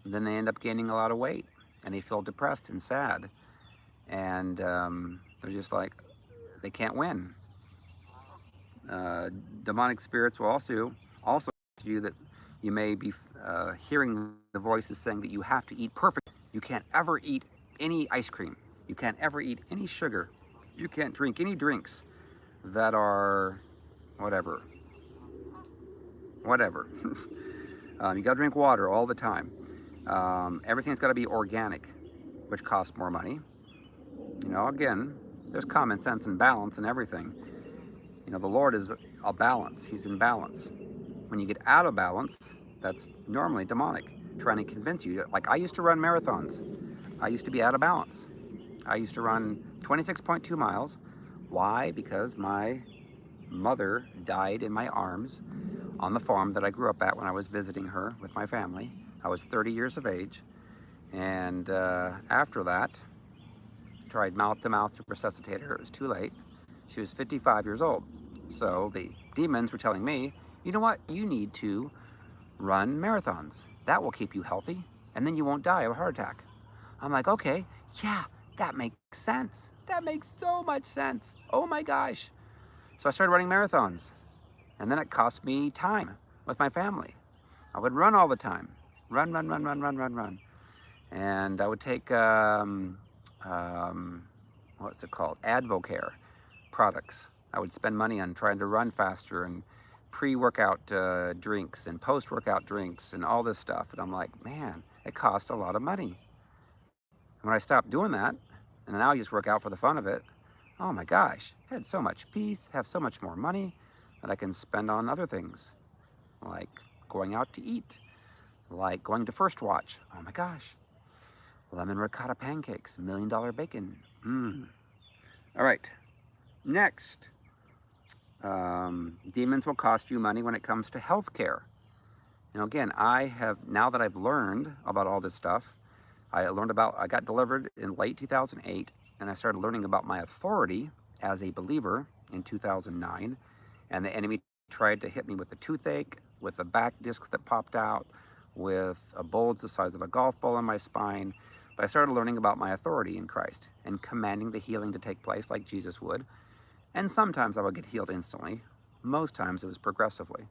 Speaker 1: And then they end up gaining a lot of weight, and they feel depressed and sad. And they're just like, they can't win. Demonic spirits will also you that you may be hearing the voices saying that you have to eat perfect. You can't ever eat any ice cream. You can't ever eat any sugar. You can't drink any drinks that are whatever. You got to drink water all the time. Everything's got to be organic, which costs more money. Again, there's common sense and balance in everything. The Lord is a balance. He's in balance. When you get out of balance, that's normally demonic, trying to convince you. Like, I used to run marathons. I used to be out of balance. I used to run 26.2 miles. Why? Because my mother died in my arms on the farm that I grew up at when I was visiting her with my family. I was 30 years of age. And after that, tried mouth-to-mouth to resuscitate her. It was too late. She was 55 years old. So the demons were telling me, you know what? You need to run marathons. That will keep you healthy, and then you won't die of a heart attack. I'm like, okay, yeah, that makes sense. That makes so much sense. Oh my gosh. So I started running marathons, and then it cost me time with my family. I would run all the time. Run. And I would take, what's it called? Advocare products. I would spend money on trying to run faster and pre-workout drinks and post-workout drinks and all this stuff. And I'm like, man, it costs a lot of money. And when I stopped doing that, and now I just work out for the fun of it, oh my gosh, I had so much peace, have so much more money that I can spend on other things, like going out to eat, like going to First Watch. Oh my gosh. lemon ricotta pancakes, $1 million bacon. All right, next. Demons will cost you money when it comes to health care. Again, now that I've learned about all this stuff, I got delivered in late 2008, and I started learning about my authority as a believer in 2009, and the enemy tried to hit me with a toothache, with a back disc that popped out, with a bulge the size of a golf ball in my spine. But I started learning about my authority in Christ and commanding the healing to take place like Jesus would. And sometimes I would get healed instantly. Most times it was progressively.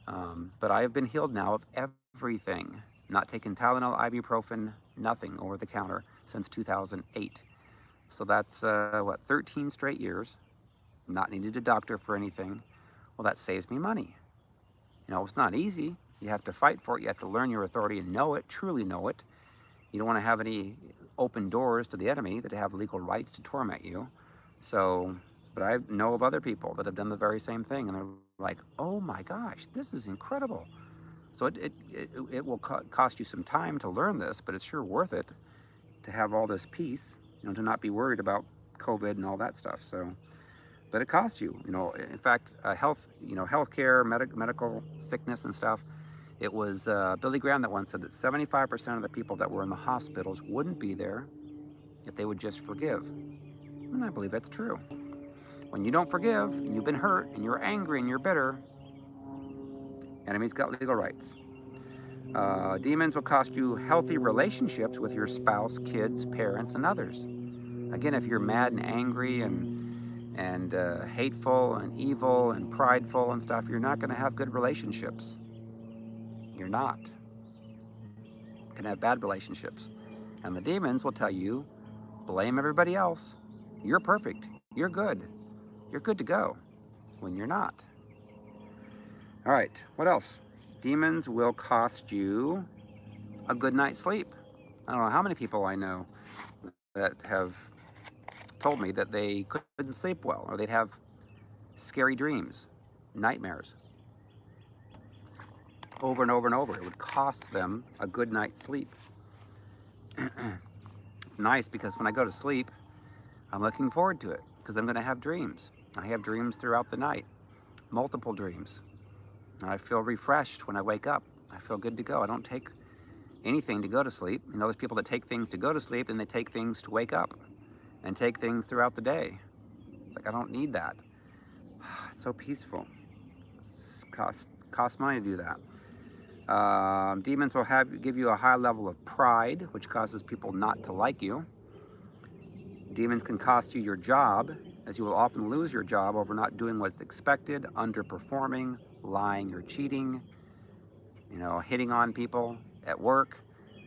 Speaker 1: But I have been healed now of everything. Not taken Tylenol, ibuprofen, nothing over the counter since 2008. So that's, 13 straight years. Not needed a doctor for anything. Well, that saves me money. It's not easy. You have to fight for it. You have to learn your authority and know it, truly know it. You don't want to have any open doors to the enemy that have legal rights to torment you. But I know of other people that have done the very same thing, and they're like, oh my gosh, this is incredible. So it will cost you some time to learn this, but it's sure worth it to have all this peace, to not be worried about COVID and all that stuff. But it costs you, in fact, healthcare, medical sickness and stuff. It was Billy Graham that once said that 75% of the people that were in the hospitals wouldn't be there if they would just forgive. And I believe that's true. When you don't forgive, and you've been hurt, and you're angry, and you're bitter, enemy's got legal rights. Demons will cost you healthy relationships with your spouse, kids, parents, and others. Again, if you're mad and angry and hateful and evil and prideful and stuff, you're not going to have good relationships. You're not. You can have bad relationships. And the demons will tell you, blame everybody else. You're perfect. You're good. You're good to go, when you're not. All right, what else? Demons will cost you a good night's sleep. I don't know how many people I know that have told me that they couldn't sleep well, or they'd have scary dreams, nightmares, over and over and over. It would cost them a good night's sleep. It's nice because when I go to sleep, I'm looking forward to it because I'm going to have dreams. I have dreams throughout the night, multiple dreams. And I feel refreshed when I wake up. I feel good to go. I don't take anything to go to sleep. There's people that take things to go to sleep and they take things to wake up and take things throughout the day. It's like, I don't need that. It's so peaceful. It costs money to do that. Demons will give you a high level of pride, which causes people not to like you. Demons can cost you your job, as you will often lose your job over not doing what's expected, underperforming, lying or cheating, hitting on people at work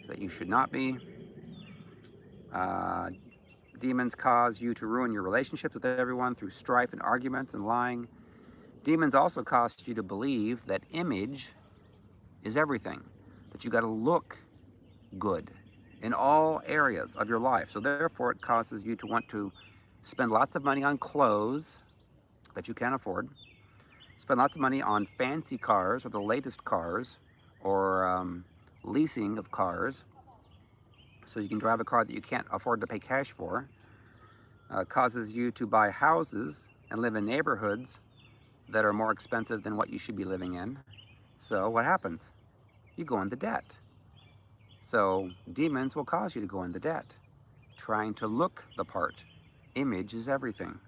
Speaker 1: that you should not be. Demons cause you to ruin your relationships with everyone through strife and arguments and lying. Demons also cause you to believe that image is everything, that you got to look good in all areas of your life. So therefore, it causes you to want to spend lots of money on clothes that you can't afford, spend lots of money on fancy cars or the latest cars, or leasing of cars so you can drive a car that you can't afford to pay cash for. Causes you to buy houses and live in neighborhoods that are more expensive than what you should be living in. So what happens? You go into debt. So demons will cause you to go into debt, trying to look the part. Image is everything.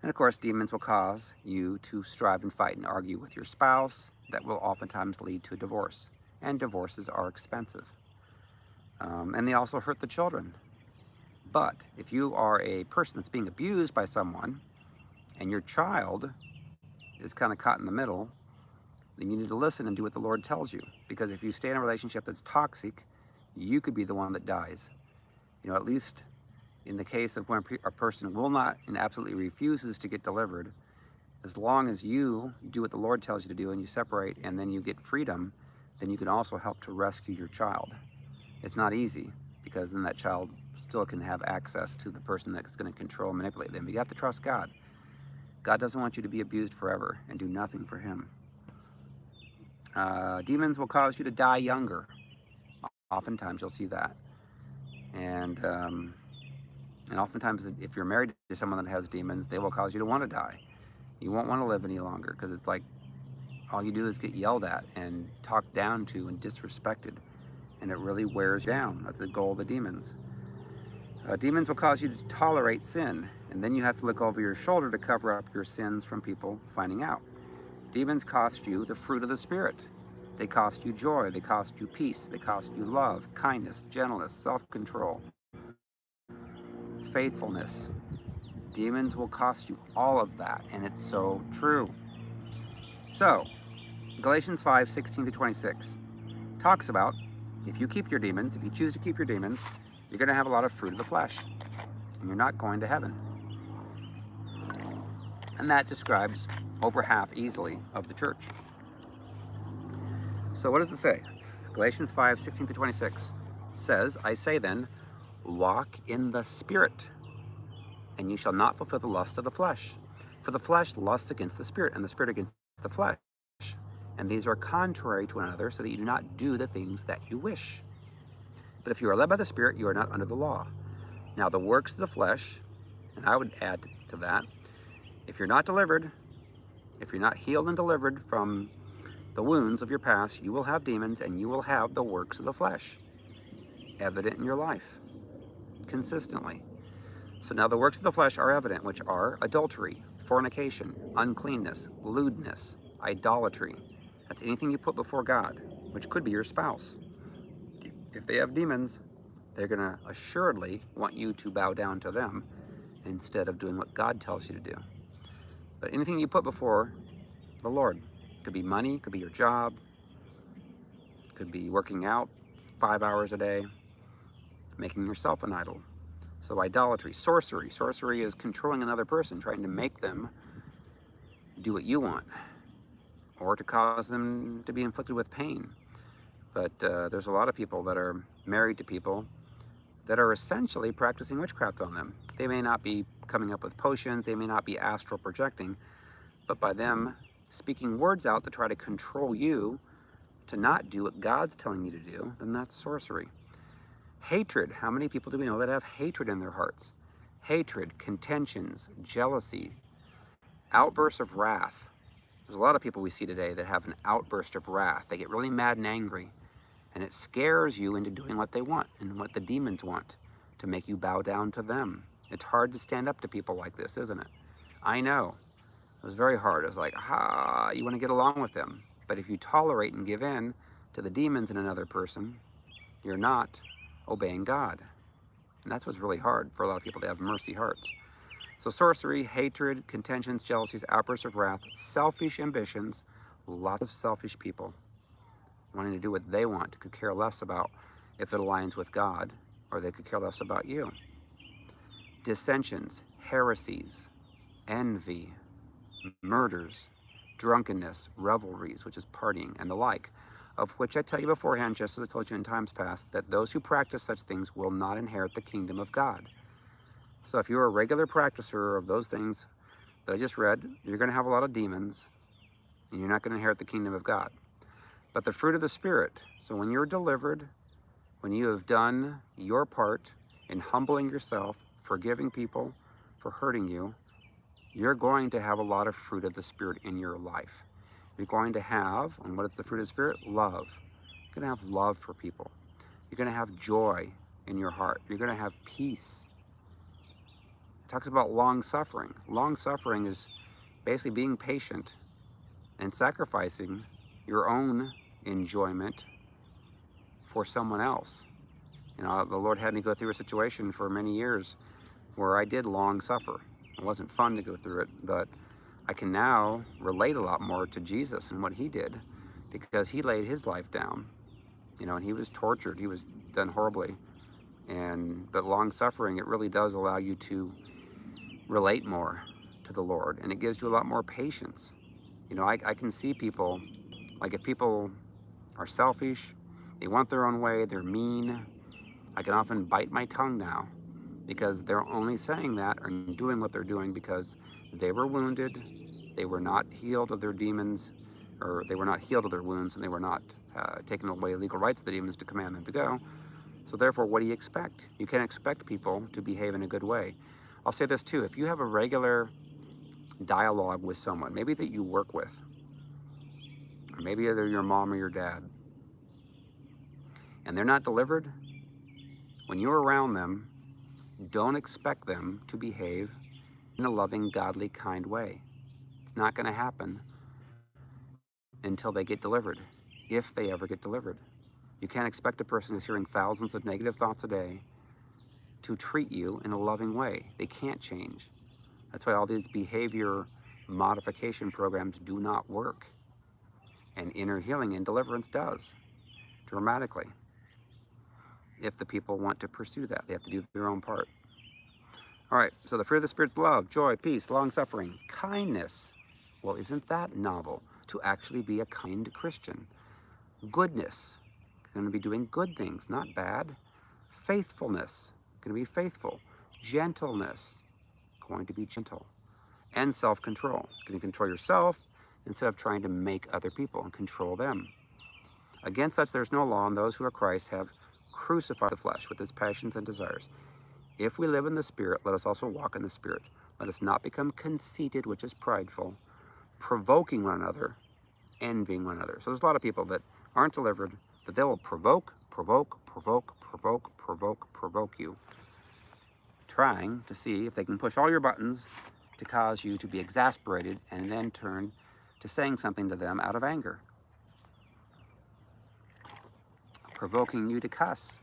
Speaker 1: And of course, demons will cause you to strive and fight and argue with your spouse. That will oftentimes lead to a divorce. And divorces are expensive. And they also hurt the children. But if you are a person that's being abused by someone, and your child is kind of caught in the middle, then you need to listen and do what the Lord tells you. Because if you stay in a relationship that's toxic, you could be the one that dies. At least in the case of when a person will not and absolutely refuses to get delivered, as long as you do what the Lord tells you to do and you separate and then you get freedom, then you can also help to rescue your child. It's not easy, because then that child still can have access to the person that's going to control and manipulate them. But you have to trust God. God doesn't want you to be abused forever and do nothing for him. Demons will cause you to die younger. Oftentimes you'll see that. And oftentimes if you're married to someone that has demons, they will cause you to want to die. You won't want to live any longer, because it's like all you do is get yelled at and talked down to and disrespected, and it really wears you down. That's the goal of the demons. Demons will cause you to tolerate sin, and then you have to look over your shoulder to cover up your sins from people finding out. Demons cost you the fruit of the Spirit. They cost you joy, they cost you peace, they cost you love, kindness, gentleness, self-control, faithfulness. Demons will cost you all of that, and it's so true. So, Galatians 5:16-26 talks about if you keep your demons, if you choose to keep your demons, you're going to have a lot of fruit of the flesh, and you're not going to heaven. And that describes over half easily of the church. So what does it say? Galatians 5:16-26 says, I say then, walk in the Spirit, and you shall not fulfill the lust of the flesh. For the flesh lusts against the Spirit, and the Spirit against the flesh. And these are contrary to one another, so that you do not do the things that you wish. But if you are led by the Spirit, you are not under the law. Now the works of the flesh, and I would add to that, if you're not delivered, if you're not healed and delivered from the wounds of your past, you will have demons, and you will have the works of the flesh evident in your life consistently. So now the works of the flesh are evident, which are adultery, fornication, uncleanness, lewdness, idolatry. That's anything you put before God, which could be your spouse. If they have demons, they're going to assuredly want you to bow down to them instead of doing what God tells you to do. But anything you put before the Lord, could be money, could be your job, could be working out 5 hours a day, making yourself an idol. So idolatry, sorcery. Sorcery is controlling another person, trying to make them do what you want, or to cause them to be inflicted with pain. But there's a lot of people that are married to people that are essentially practicing witchcraft on them. They may not be coming up with potions, they may not be astral projecting, but by them speaking words out to try to control you to not do what God's telling you to do, then that's sorcery. Hatred. How many people do we know that have hatred in their hearts? Hatred, contentions, jealousy, outbursts of wrath. There's a lot of people we see today that have an outburst of wrath. They get really mad and angry, and it scares you into doing what they want and what the demons want, to make you bow down to them. It's hard to stand up to people like this, isn't it? I know. It was very hard. It was like, you want to get along with them. But if you tolerate and give in to the demons in another person, you're not obeying God. And that's what's really hard for a lot of people to have mercy hearts. So sorcery, hatred, contentions, jealousies, outbursts of wrath, selfish ambitions, lots of selfish people wanting to do what they want, could care less about if it aligns with God, or they could care less about you. Dissensions, heresies, envy, murders, drunkenness, revelries, which is partying, and the like, of which I tell you beforehand, just as I told you in times past, that those who practice such things will not inherit the kingdom of God. So if you're a regular practicer of those things that I just read, you're going to have a lot of demons, and you're not going to inherit the kingdom of God. But the fruit of the Spirit, so when you're delivered, when you have done your part in humbling yourself, forgiving people for hurting you, you're going to have a lot of fruit of the Spirit in your life. You're going to have, and what is the fruit of the Spirit? Love. You're going to have love for people. You're going to have joy in your heart. You're going to have peace. It talks about long suffering. Long suffering is basically being patient and sacrificing your own enjoyment for someone else. You know, the Lord had me go through a situation for many years where I did long suffer. It wasn't fun to go through it, but I can now relate a lot more to Jesus and what he did, because he laid his life down, you know, and he was tortured, he was done horribly. But long suffering, it really does allow you to relate more to the Lord, and it gives you a lot more patience. You know, I can see people, like if people are selfish, they want their own way, they're mean, I can often bite my tongue now, because they're only saying that or doing what they're doing because they were wounded, they were not healed of their demons or they were not healed of their wounds, and they were not taken away legal rights of the demons to command them to go. So therefore, what do you expect? You can't expect people to behave in a good way. I'll say this too, if you have a regular dialogue with someone, maybe that you work with, or maybe either your mom or your dad, and they're not delivered, when you're around them, don't expect them to behave in a loving, godly, kind way. It's not going to happen until they get delivered, if they ever get delivered. You can't expect a person who's hearing thousands of negative thoughts a day to treat you in a loving way. They can't change. That's why all these behavior modification programs do not work. And inner healing and deliverance does, dramatically. If the people want to pursue that, they have to do their own part. All right, so the fruit of the Spirit's love, joy, peace, long-suffering, kindness. Well, isn't that novel? To actually be a kind Christian. Goodness, going to be doing good things, not bad. Faithfulness, going to be faithful. Gentleness, going to be gentle. And self-control, going to control yourself instead of trying to make other people and control them. Against such there's no law, and those who are Christ have crucified the flesh with its passions and desires. If we live in the Spirit, let us also walk in the Spirit. Let us not become conceited, which is prideful, provoking one another, envying one another. So there's a lot of people that aren't delivered, that they will provoke you, trying to see if they can push all your buttons to cause you to be exasperated and then turn to saying something to them out of anger. Provoking you to cuss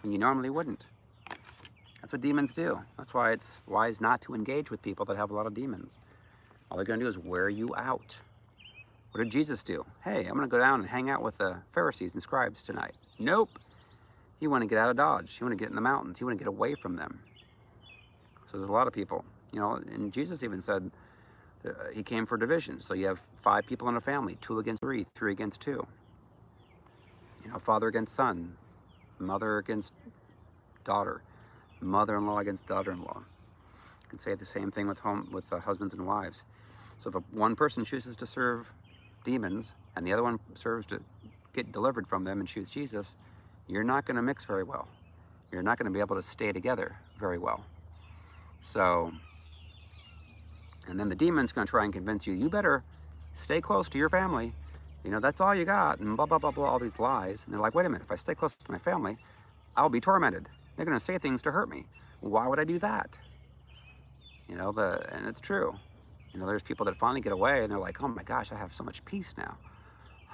Speaker 1: when you normally wouldn't. That's what demons do. That's why it's wise not to engage with people that have a lot of demons. All they're going to do is wear you out. What did Jesus do? Hey, I'm going to go down and hang out with the Pharisees and scribes tonight. Nope. You want to get out of Dodge. You want to get in the mountains. You want to get away from them. So there's a lot of people, you know, and Jesus even said he came for division. So you have 5 people in a family, 2 against 3, 3 against 2. You know, father against son, mother against daughter, mother-in-law against daughter-in-law. You can say the same thing with husbands and wives. So if one person chooses to serve demons and the other one serves to get delivered from them and choose Jesus, you're not going to mix very well. You're not going to be able to stay together very well. So, and then the demon's going to try and convince you, you better stay close to your family. You know, that's all you got, and blah, blah, blah, blah, all these lies. And they're like, wait a minute, if I stay close to my family, I'll be tormented. They're going to say things to hurt me. Why would I do that? You know, and it's true. You know, there's people that finally get away, and they're like, oh my gosh, I have so much peace now.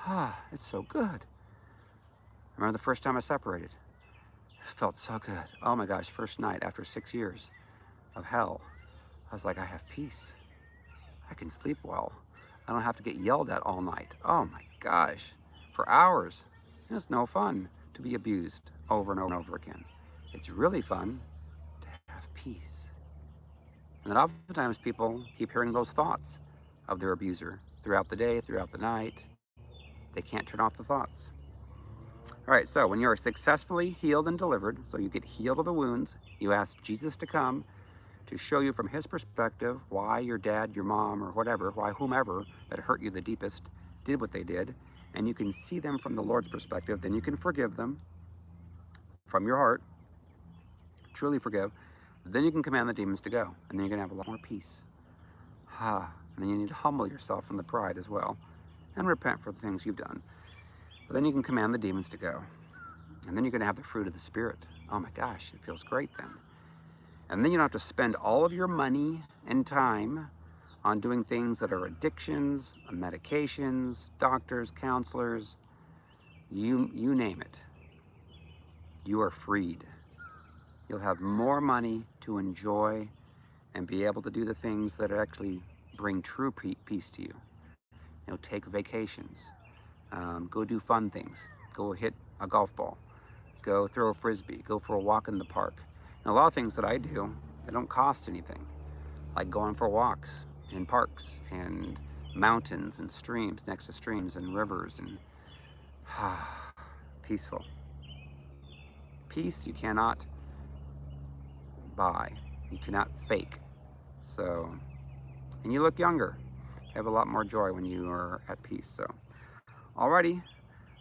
Speaker 1: Ah, it's so good. I remember the first time I separated. It felt so good. Oh my gosh, first night after 6 years of hell. I was like, I have peace. I can sleep well. I don't have to get yelled at all night. Oh my gosh, for hours. And it's no fun to be abused over and over and over again. It's really fun to have peace. And then oftentimes people keep hearing those thoughts of their abuser throughout the day, throughout the night. They can't turn off the thoughts. All right, so when you are successfully healed and delivered, so you get healed of the wounds, you ask Jesus to come to show you from his perspective why your dad, your mom, or whatever, why whomever that hurt you the deepest did what they did, and you can see them from the Lord's perspective, then you can forgive them from your heart, truly forgive, then you can command the demons to go, and then you're going to have a lot more peace. And then you need to humble yourself from the pride as well, and repent for the things you've done. But then you can command the demons to go, and then you're going to have the fruit of the Spirit. Oh my gosh, it feels great then. And then you don't have to spend all of your money and time on doing things that are addictions, medications, doctors, counselors, you name it. You are freed. You'll have more money to enjoy and be able to do the things that actually bring true peace to you. You know, take vacations, go do fun things, go hit a golf ball, go throw a frisbee, go for a walk in the park. And a lot of things that I do, they don't cost anything, like going for walks in parks and mountains and streams, next to streams and rivers, and peaceful. Peace you cannot buy, you cannot fake. So, and you look younger. have a lot more joy when you are at peace. So, alrighty,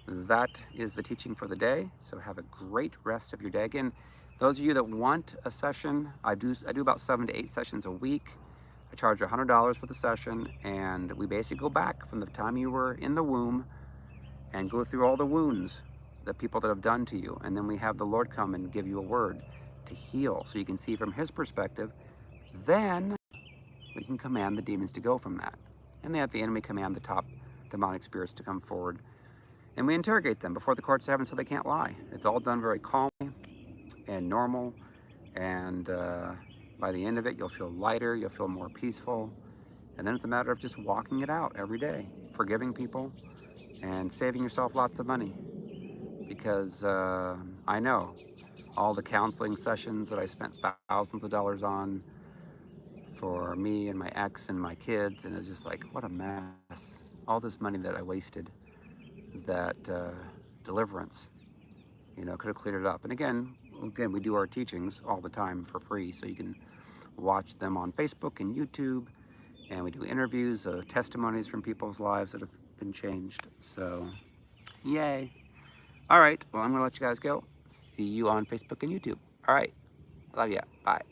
Speaker 1: that is the teaching for the day. So have a great rest of your day. Again, those of you that want a session, I do about 7 to 8 sessions a week. I charge $100 for the session, and we basically go back from the time you were in the womb and go through all the wounds that people that have done to you. And then we have the Lord come and give you a word to heal so you can see from his perspective. Then we can command the demons to go from that. And then at the end, we command the top demonic spirits to come forward. And we interrogate them before the courts of heaven so they can't lie. It's all done very calmly and normal. And by the end of it, you'll feel lighter, you'll feel more peaceful. And then it's a matter of just walking it out every day, forgiving people and saving yourself lots of money. Because I know all the counseling sessions that I spent thousands of dollars on for me and my ex and my kids, and it's just like, what a mess. All this money that I wasted, that deliverance, you know, could have cleared it up. And again, we do our teachings all the time for free, so you can watch them on Facebook and YouTube, and we do interviews of testimonies from people's lives that have been changed. So, yay. All right, well, I'm gonna let you guys go. See you on Facebook and YouTube. All right, love ya, bye.